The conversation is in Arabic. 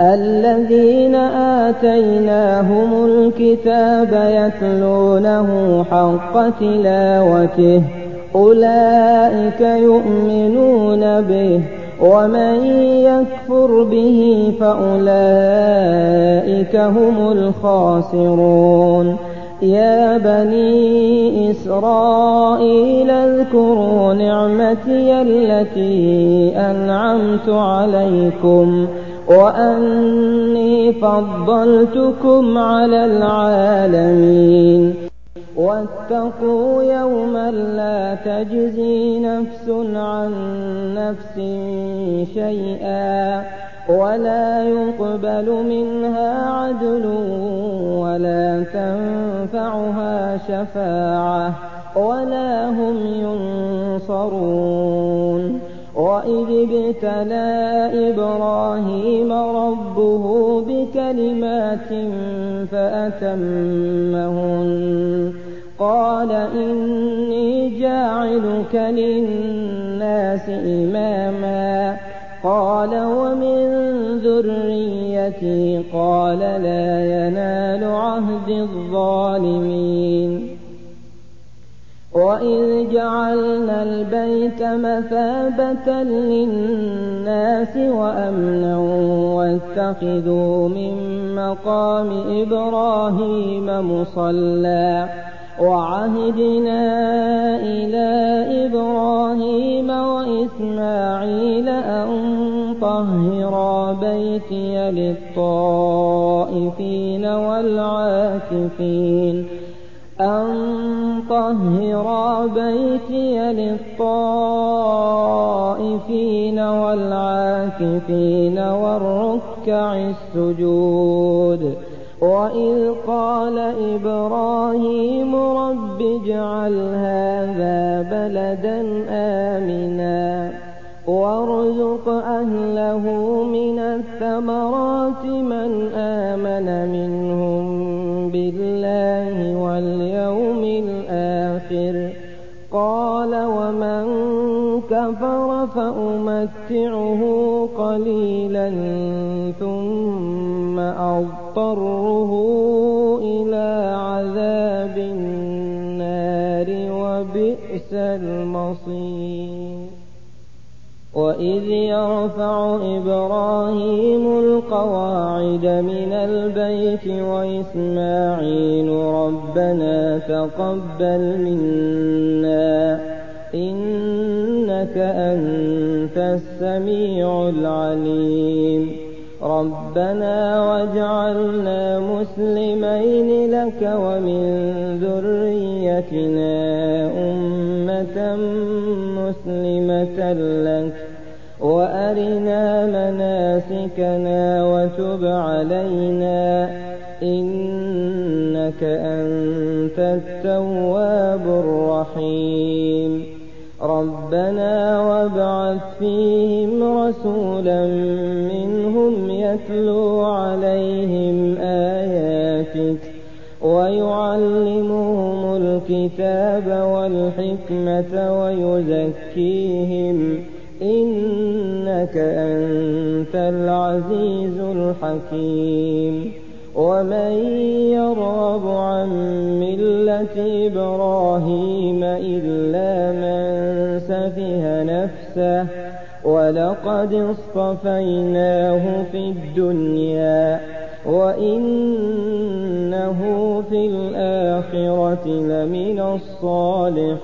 الذين آتيناهم الكتاب يتلونه حق تلاوته أولئك يؤمنون به ومن يكفر به فأولئك هم الخاسرون يا بني إسرائيل اذكروا نعمتي التي أنعمت عليكم وأني فضلتكم على العالمين واتقوا يوما لا تجزي نفس عن نفس شيئا ولا يقبل منها عدل ولا تنفعها شفاعة ولا هم ينصرون وإذ ابتلى إبراهيم ربه بكلمات فأتمهن قال إني جاعلك للناس إماما قال ومن ذريتي قال لا ينال عهد الظالمين وإذ جعلنا البيت مثابة للناس وأمنا واتخذوا من مقام إبراهيم مصلى وعهدنا إلى إبراهيم وإسماعيل أن طهرا بيتي للطائفين والعاكفين والركع السجود وإذ قال إبراهيم رب اجعل هذا بلدا آمنا وارزق أهله من الثمرات من آمن منهم بالله واليوم الآخر قال ومن كفر فأمتعه قليلا ثم أضطره إلى عذاب النار وبئس المصير وإذ يرفع إبراهيم القواعد من البيت وإسماعيل ربنا تقبل منا إنك أنت السميع العليم ربنا واجعلنا مسلمين لك ومن ذريتنا أمة مسلمة لك وأرنا مناسكنا وتب علينا إنك أنت التواب الرحيم ربنا وابعث فيهم رسولا منهم يتلو عليهم آياتك ويعلمهم الكتاب والحكمة ويزكيهم إنك أنت العزيز الحكيم ومن يرغب عن ملة إبراهيم إلا من سفه نفسه ولقد اصطفيناه في الدنيا وإنه في الآخرة لمن الصالحين